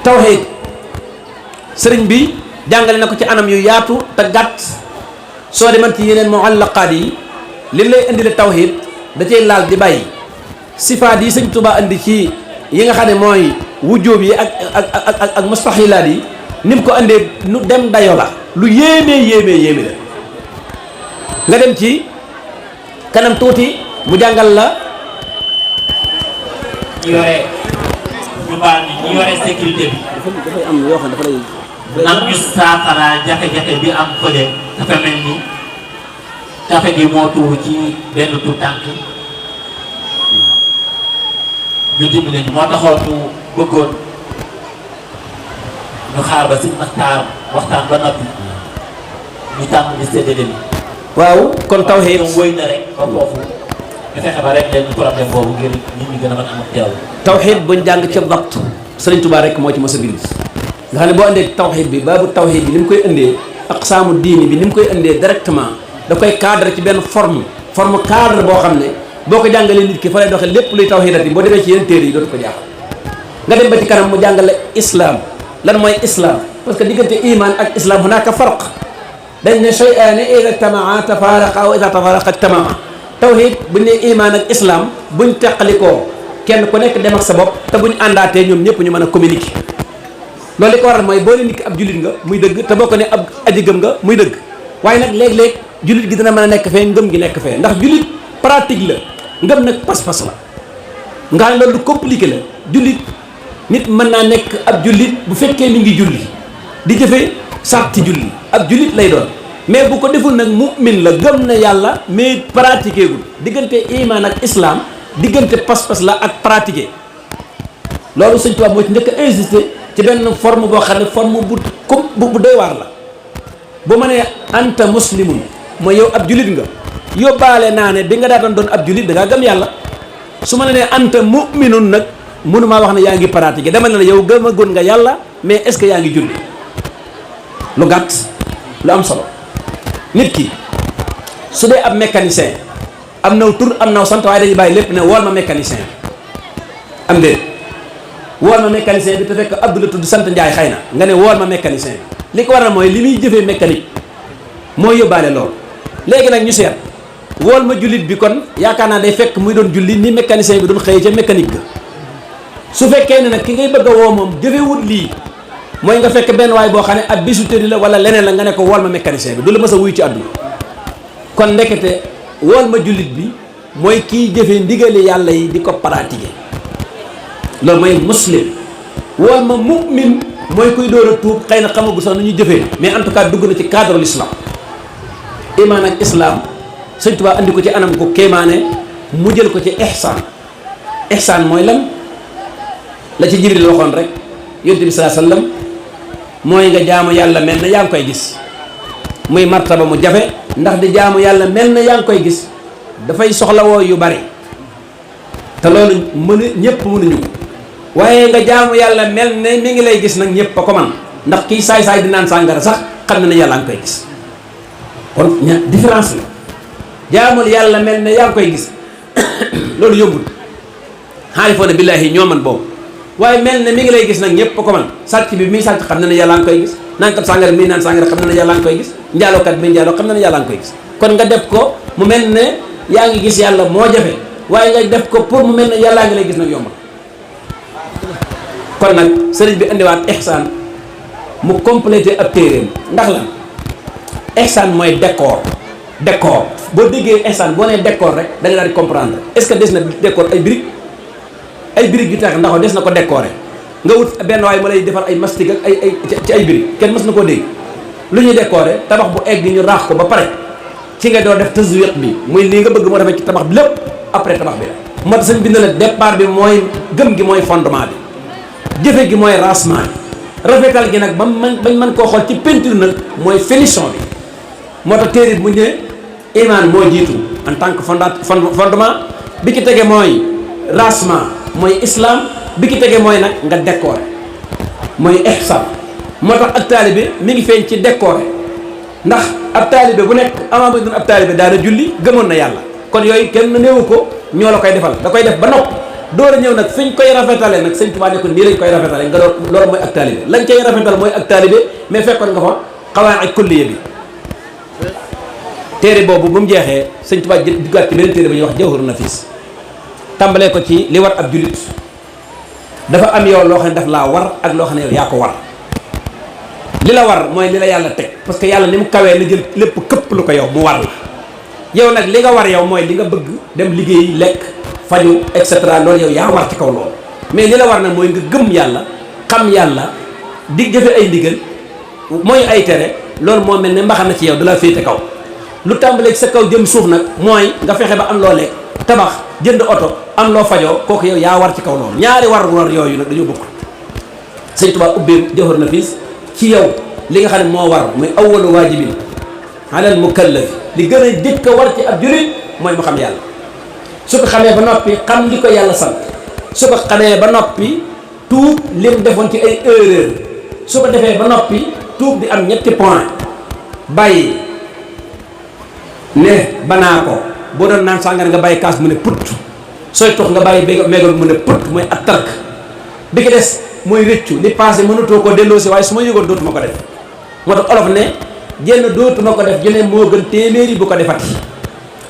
tawhid sëriñ bi jàngale na ko ci anam yu yaatu te gàtt soo deman ci yeneen muallaqaat yi li lay indi le tawhid da cay laal di bàyyi sifaat yi sëñ Tuubaa indi ci yi nga xam ne mooy wujjóob yi ak mustaxilaat yi ni mu ko indee nu dem dayo la lu yéeme la nga dem ci kanam tuuti mu jàngal la yore ñu baal ñu yore sécurité bi dafay am yoo xam ne dafa lay nam ñu saafara jafe-jafe bi am fële dafa mel ni café gi moo tuuru ci benn tu tànk ñu dimbali ñu moo taxoon ñu bëggoon ñu xaar ba si waxtaan ba noppi ñu tàmm di séddale bi waaw kon tawhid ñoom wëy na rek ba foofu ñu fexe ba rek leen problème boobu ngir nit ñi gën a mën a am teew tawhid buñ jàng ca dabt Sëriñ Tuubaa rek moo ci mos a bind nga xam ne boo indee tawhid bi baabu tawhid bi ni mu koy indee aqsaamu diini bi ni mu koy indee directement da koy cadre ci benn forme cadre boo xam ne boo ko jàngalee nit ki fa lay doxee lépp luy tawhidat yi boo demee ci yeneen téere yi dootu ko jaaxal nga dem ba ci kanam mu jàngale islam lan mooy islam parce que diggante iman ak islam hunaka farq dañ ne shay'aani ida ijtamaa tafaaraqa wa ida tafaaraqa ijtamaa tawhid buñ ne iman ak islam buñ teqalikoo kenn ku nekk dem ak sa bopp te buñ àndaatee ñoom ñëpp ñu mën a communiquer loolu li ko waral mooy boo ne nit ki ab jullit nga muy dëgg te boo ko ne ab aji gëm nga muy dëgg waaye nag léeg-léeg jullit gi dina mën a nekk fee ngëm gi nekk fee ndax jullit pratique la ngëm nag pas-pas la nga xam ne loolu lu compliqué la jullit nit mën naa nekk ab jullit bu fekkee mi ngi julli di jëfee sarti julli ab jullit lay doon mais bu ko deful nag mu'min la gëm na yàlla mais pratiqué gul diggante iman ak islam diggante pas-pas la ak pratiqué loolu Sëñ Tuubaa moo ci njëkk a insisté ci benn forme boo xam ne forme bu doy waar la bu ma nee anta muslimun mooy yow ab jullit nga yóbbaale naa ne bi nga daataan doon ab jullit da ngaa gëm yàlla su ma la nee anta mu'minun nag mënumaa wax ne yaa ngi pratiqué dama ne la yow gëmagoon nga yàlla mais est-ce que yaa ngi julli lu gàtt lu am solo nit ki su dee ab mécanicien am naw tur am naw sant waaye dañuy bàyyi lépp ne wool ma mécanicien am déet wool ma mécanicien bi te fekk Abdou la tudd sant Njaay xëy na nga ne wool ma mécanicien bi li ko waral mooy li muy jëfee mécanique mooy yóbbaale lool léegi nag ñu seet wool ma jullit bi kon yaakaar naa day fekk muy doon julli ni mécanicien bi doon xëyee ca mécanique ga su fekkee ne nag ki ngay bëgg a woo moom jëfewut lii mooy nga fekk benn waay boo xam ne ab bijouterie la wala leneen la nga ne ko wool ma mécanicien bi du la mës a wuyu ci àdduna kon ndekete wool ma jullit bi mooy kiy jëfee ndigali yàlla yi di ko pratiquer loolu mooy muslim wool ma mu'min mooy kuy door a tuub xëy na xamagu sax nu ñuy jëfee mais en tout cas dugg na ci cadre l'islam iman ak islam Sëñ Tuubaa andi ko ci anam ko kéemaane mu jël ko ci ihsaan mooy lan la ci Jibril waxoon rek yonent bi sallallahu alayhi wasallam mooy nga jaamu yàlla mel na yaa ngi koy gis muy martaba mu jafe ndax di jaamu yàlla mel na yaa ngi koy gis dafay soxlawoo yu bari te loolu ñëpp mënuñu ko waaye nga jaamu yàlla mel ne mi ngi lay gis nag ñëpp a ko man ndax kii saay-saay di naan sàngara sax xam na ne yàlla nga koy gis kon différence la jaamul yàlla mel ne yaa ngi koy gis loolu yombul xaalifoona billaahi ñoo man boobu waaye mel ne mi ngi lay gis nag ñëpp a ko man sàcc bi mi sàcc xam na ne yàlla nga koy gis naankat sàngara mi naan sàngara xam na ne yàlla nga koy gis njaalookat mi njaaloo xam na ne yàlla nga koy gis kon nga def ko mu mel ne yaa ngi gis yàlla moo jafe waaye nga def ko pour mu mel ne yàllaa ngi lay gis nag yomb kon nag sëriñ bi indiwaat ihsaan mu complété ab téeréem ndax lan ihsaan mooy décor boo déggee ihsaan boo nee décor rek da nga daal di comprendre est-ce que des na décor ay briques yu tax ndax des na ko décorer nga wut benn waay mu lay defar ay mastic ak ay ci ay briques kenn mës na koo dégg lu ñuy décorer tabax bu egg ñu raax ko ba pare ci nga doo def tazwiq bi muy lii nga bëgg moo defee ci tabax bi lépp après tabax bi la moo tax sëñ bi ne la départ bi mooy gëm gi mooy fondement bi jëfe gi mooy rassement bi rafetal gi nag bañ mën koo xool ci peinture nag mooy finition bi moo tax téere mu ne iman moo jiitu en tant que fondement bi ki tege mooy rassement mooy islam bi ki tege mooy nag nga décorer mooy ihsan moo tax ak taalibe mi ngi feeñ ci décorer ndax ab taalibe bu nekk avant muy doon ab taalibe daana julli gëmoon na yàlla kon yooyu kenn néewu ko ñoo la koy defal da koy def ba nopp door a ñëw nag fi ñu koy rafetale nag sëñ Tuubaa ne ko nii lañ koy rafetale nga doon loolu mooy ak taalibe lañ koy rafetal mooy ak taalibe mais fekkoon nga fa xawaa'id kulliya bi téere boobu bu mu jeexee sëñ Tuubaa duggaat ci beneen téere ba ñuy wax Jawharun Nafiis tàmbalee ko ci li war ab jullit dafa am yow loo xam ne daf laa war ak loo xam ne yow yaa ko war li la war mooy li la yàlla teg parce que yàlla ni mu kawee la jël lépp këpp lu ko yow mu war la yow nag li nga war yow mooy li nga bëgg dem liggéey lekk faju et cetera loolu yow yaa war ci kaw loolu mais li la war nag mooy nga gëm yàlla xam yàlla di jëfe ay ndigal mooy ay tere loolu moo mel ne mbaxam na ci yow da la féete kaw lu tàmbalee sa kaw jëm suuf nag mooy nga fexe ba am loo lekk tabax jënd oto am loo fajoo kooku yow yaa war ci kaw loolu ñaari war yooyu nag dañoo bokk sëñ Tuubaa ubbee Jawharun Nafiis ci yow li nga xam ne moo war muy awwalu waajibin alal mukallaf li gën a jëkk a war ci ab jullit mooy mu xam yàlla su ko xamee ba noppi xam li ko yàlla sant su ko xamee ba noppi tuub lim defoon ci ay erreur su ko defee ba noppi tuub di am ñetti point bàyyi ne banaa ko boo doon naan sàngara nga bàyyi kaas mu ne put sooy tox nga bàyyi mégal mu ne put mooy at tark bi ki des mooy rëccu li passé mënatoo koo delloosi waaye su ma yëgoon dootuma ko def moo tax olof ne jenn dootuma ko def jëne moo gën téeméeri bu ko defati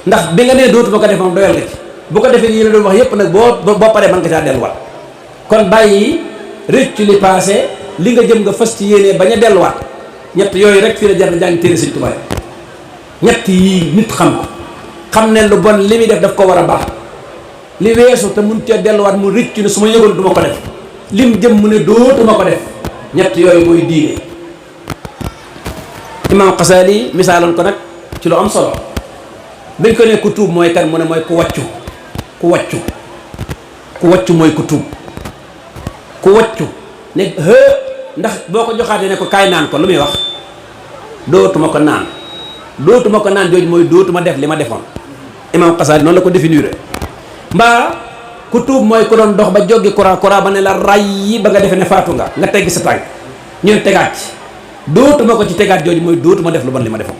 ndax bi nga nee dootuma ko def moom doyal nga ci bu ko defee yi la doon wax yépp nag boo paree mën nga caa delluwaat kon bàyyi rëccu li passé li nga jëm nga fas ci yéenee bañ a delluwaat ñett yooyu rek fii la jar na jàng téere Sëñ Tuubaa ñett yii nit xam ko xam ne lu bon li muy def daf ko war a baax li weesu te mun cee delluwaat mu rëccu ne su ma yëgoon duma ko def lim jëm mu ne dootuma ko def ñett yooyu mooy diine Imaam Xasaali misaaloon ko nag ci lu am solo biñ ko ne ku tuub mooy kan mu ne mooy ku wàccu mooy ku tuub ku wàccu ne ndax boo ko joxaatee ne ko kaay naan ko lu muy wax dootuma ko naan jooju mooy dootuma def li ma defoon Imaam Xasaali noonu la ko définir mbaa ku tuub mooy ku doon dox ba jógi courant ba ne la ray ba nga defee ne faatu nga teggi sa tànk ñu ne tegaat ci dootuma ko ci tegaat jooju mooy dootuma def lu bon li ma defoon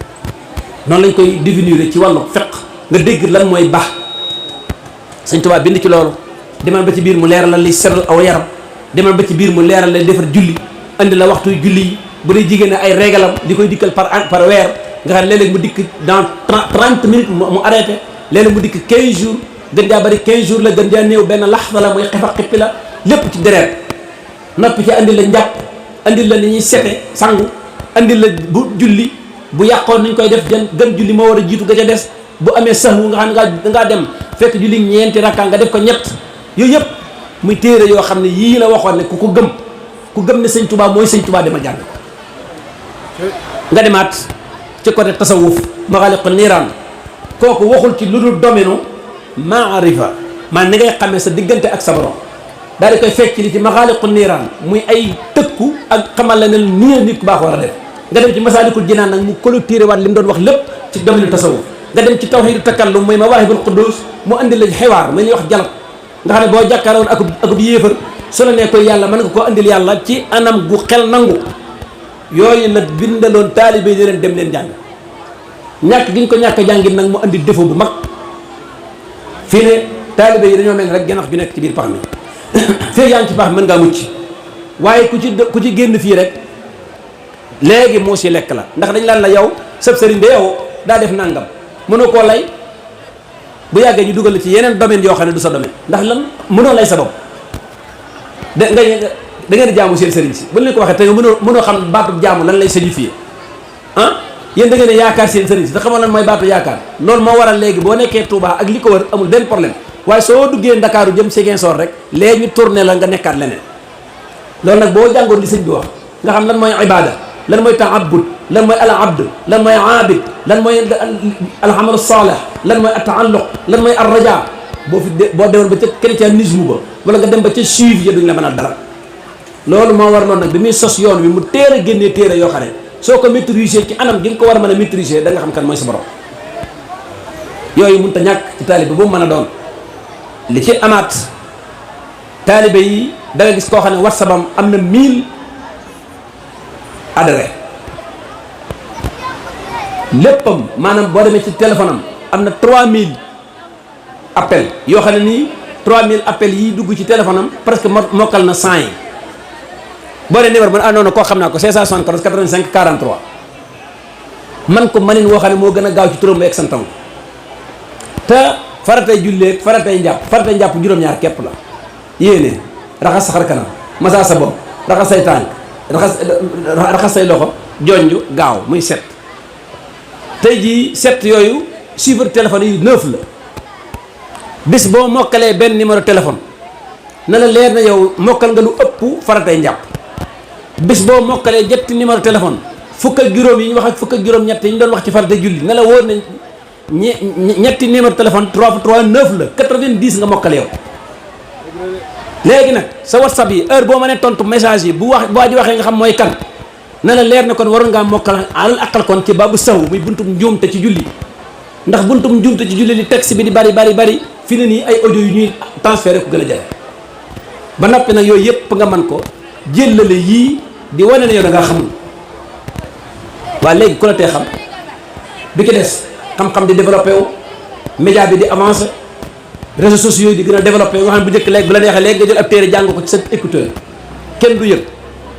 noonu lañ koy définir ci wàllu fiq nga dégg lan mooy baax Sëñ Tuubaa bind ci loolu demal ba ci biir mu leeral la li seral aw yaram demal ba ci biir mu leeral la defar julli andi la waxtu julli yi bu dee jigéen ne ay régalam di koy dikkal par weer nga xam ne léeg-léeg mu dikk dans 30 minutes mu arrêté léeg-léeg mu dikk 15 jours gën jaa bari 15 jours la gën jaa néew benn laxta la muy xefa xippi la lépp ci deret noppi ci andi la njàpp andi la ni ñuy sete sangu andi la bu julli bu yàqoon ni ñu koy def gën julli moo war a jiitu ga ca des bu amee sahwu nga xam ne dangaa dem fekk julli ñeenti rakka nga def ko ñett yooyu yëpp muy téere yoo xam ne yii la waxoon ne ku gëm ne Sëñ Tuubaa mooy Sëñ Tuubaa dama jàng ko nga demaat ci côté tasawuf Maxaaliqu Niiraan kooku waxul ci lu dul domaine maarifa man ni ngay xamee sa diggante ak sa borom daal di koy fekk li ci Maxaaliqu Niiraan muy ay tëkku ak xamal la ne nii nit ku baax war a def nga dem ci Masaalikul Jinaan nag mu collecté waat li mu doon wax lépp ci domaine tasawuf nga dem ci tawhiidu takallum muy Mawaahibul Quddus mu andi la xiwaar mu ñuy wax jalab nga xam ne boo jàkkaaroon akub yéefar su la nee koy yàlla mën nga koo andil yàlla ci anam gu xel nangu yooyu la bindaloon taalibe yi leen dem leen jàng ñàkk gi ñu ko ñàkk jàngit nag mu andi défaut bu mag fii ne taalibe yi dañoo mel rek genax ju nekk ci biir pax mi fii yaa ngi ci pax mi mën ngaa mucc waaye ku ci génn fii rek léegi moo si lekk la ndax dañ laan la yow sëb sëriñ de yow daa def nangam mënoo koo lay bu yàggee ñu dugal la ci yeneen domaine yoo xam ne du sa domaine ndax lan mënoo lay sa bopp da ngeen di jaamu seen sëriñ si bu leen ko waxee te mënoo xam baatu jaamu lan lay signifier yéen da ngeen ne yaakaar seen sëriñ si te xamoo lan mooy baatu yaakaar loolu moo waral léegi boo nekkee Touba ak li ko wër amul benn problème waaye soo duggee Ndakaaru jëm Ziguinchor rek léegi ñu tourné la nga nekkaat leneen loolu nag boo jàngoon li sëñ bi wax nga xam lan mooy ibada lan mooy taabud lan mooy al abd lan mooy aabid lan mooy alxamal saalih lan mooy ataalluq lan mooy arraja boo demoon ba ca christianisme ba wala nga dem ba ca juif ya duñ la mën a dara loolu moo war noonu nag bi muy sos yoon wi mu téer a génnee téere yoo xam ne soo ko maîtriser ci anam gi nga ko war a mën a maîtriser da nga xam kan mooy sa borom yooyu mënut a ñàkk ci taalibe bu mu mën a doon li ci amaat taalibe yi da nga gis koo xam ne WhatsApp am na 1000 adresse léppam maanaam boo demee ci téléphone am na 3000 appel yoo xam ne nii 3000 appels yi dugg ci téléphone am presque mokkal na 100 yi boo nee numéro man non koo xam naa ko 574 85 43 man ko manin woo xam ne moo gën a gaaw ci turam ba ak santam te faratay julleeg faratay njàpp juróom-ñaar képp la yéene raxas sa xar kanam masa sa bopp raxas say tànk raxas say loxo jonju gaaw muy 7 tey jii 7 yooyu chiffre téléphone yi 9 la bis boo mokkalee benn numéro téléphone na la leer na yow mokkal nga lu ëpp faratay njàpp bis boo mokkalee jetti numéro téléphone fukk ak juróom yi ñu wax ak fukk ak juróom ñett yi ñu doon wax ci faratay julli na la wóor na ñetti numéro téléphone 3 x 3 9 la 90 nga mokkale yow léegi nag sa whatsapp yi heure boo mënee tontu message yi bu waa ji waxee nga xam mooy kan na la leer na kon waroon ngaa mokkal alal aqal kon ci baabu saw muy buntum njuumte ci julli ndax buntum njuumte ci julli li texte bi di bari fi ne nii ay audio yu ñuy transféré ko gën a jafe ba noppi nag yooyu yëpp nga mën ko jëllale yii di wane ne yow da ngaa xamul waaye léegi ku la tee xam bi ki des xam-xam di développé wu média bi di avancé réseaux sociaux yi di gën a développé nga xam ne bu njëkk léegi bu la neexee léegi nga jël ab téere jàng ko ci sa écouteur kenn du yëg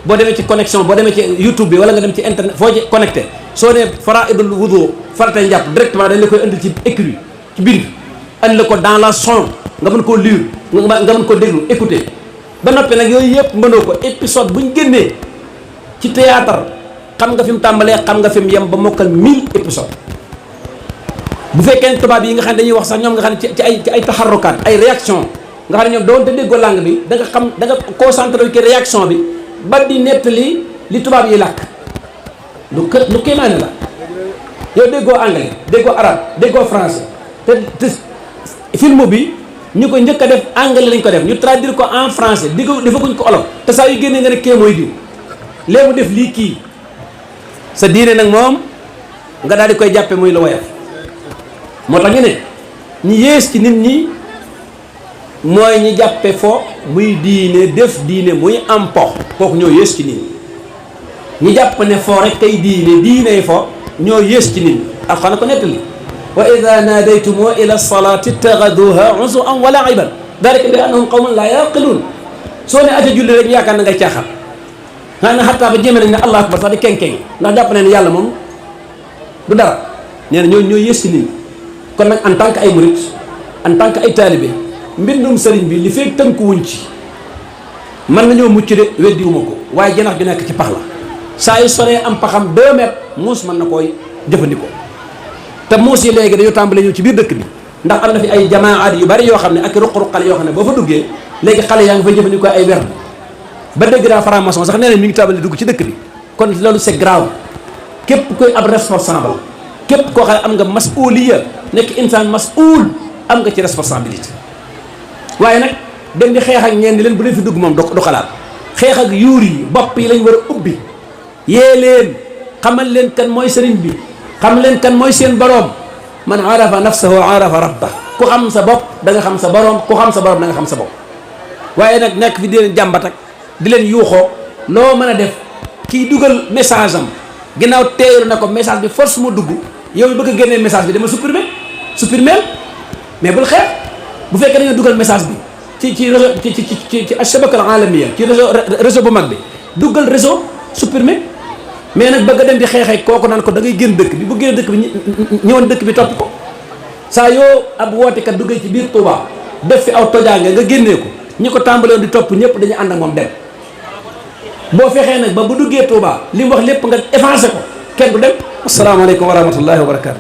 boo demee ci connexion boo demee ci YouTube bi wala nga dem ci internet foo ci connecté soo nee faraidul wudu faratay njàpp directement dañ la koy indi ci écrit ci bind andi la ko dans la son nga mën koo lire nga mën koo déglu écouter ba noppi nag yooyu yëpp mënoo ko épisode bu ñu génnee ci théâtre xam nga fi mu tàmbalee xam nga fi mu yem ba mokkal 1000 épisode bu fekkee ne tubaab yi nga xam ne dañuy wax sax ñoom nga xam ne ci ay taxarrukaat ay réaction nga xam ne ñoom doonte déggoo langue bi da nga xam da nga concentré ci réaction bi ba di nettali li tubaab yi làkk lu kéemaane la yow déggoo anglais déggoo arabe déggoo français te film bi ñu ko njëkk a def anglais lañ ko def ñu traduire ko en français defaguñ ko olof te saa yu génnee nga ne kee mooy diw léegi mu def lii kii sa diine nag moom nga daal di koy jàppe muy lu woyof moo tax ñu ne ñi yées ci nit ñi mooy ñi jàppe fo muy diine def diine muy am pox kooku ñoo yées ci nit ñi jàpp ne fo rek kay diine fo ñoo yées ci nit ñi alxana ko nettali wa ida naadaytum ila salati ittaxaduha usuan wa laiban dalika bi annahum qawmun la yaqiluun soo ne aca julli rek ñu yaakaar na ngay caaxaan xanaa na xattaa ba jéeme nañ ne allah akbar sax di keng-keng ndax jàpp ne ne yàlla moom du dara nee na ñoo yées ci nit ñi kon nag en tant que ay murit en tant que ay taalibe mbindum sëriñ bi li fekk tënkuwuñ ci mën nañoo mucc de weddiwuma ko waaye janax ju nekk ci pax la saa yu soree am paxam 2 mètres muus mën na koy jëfandikoo te muus yi léegi dañoo tàmbale ñëw ci biir dëkk bi ndax am na fi ay jamaat yu bari yoo xam ne ak ruq-ruqal yoo xam ne boo fa duggee léegi xale yaa ngi fay jëfandikoo ay werd ba dégg daa franc-maçon sax nee na mi ngi tàmbale dugg ci dëkk bi kon loolu c'est grave képp koy ab responsable képp koo xam ne am nga masuuliya nekk insaan masuul am nga ci responsabilité waaye nag dem di xeex ak ñeen di leen bu leen fi dugg moom du xalaat xeex ak yuur yi bopp yi lañ war a ubbi yee leen xamal leen kan mooy sëriñ bi xam leen kan mooy seen boroom man arafa nafsahu arafa rabba ku xam sa bopp da nga xam sa boroom ku xam sa boroom da nga xam sa bopp waaye nag nekk fi di leen jàmbat ak di leen yuuxoo loo mën a def kii dugal message am ginnaaw teeru na ko message bi force mu dugg yow mi bëgg a génnee message bi dama supprimer mais bul xeex bu fekkee dañoo dugal message bi ci réseau ci ashabaka al alamiya ci réseau bu mag bi duggal réseau supprimer mais nag bëgg a dem di xeexee kooku naan ko da ngay génn dëkk bi bu génn dëkk bi ñëwoon dëkk bi topp ko saa yoo ab wootekat duggee ci biir Touba def fi aw tojaange nga génnee ko ñi ko tàmbaloon di topp ñëpp dañu ànd ak moom dem boo fexee nag ba bu duggee Touba li mu wax lépp nga effacé ko kenn du dem asalaamaaleykum wa rahmatullahi wa barakatu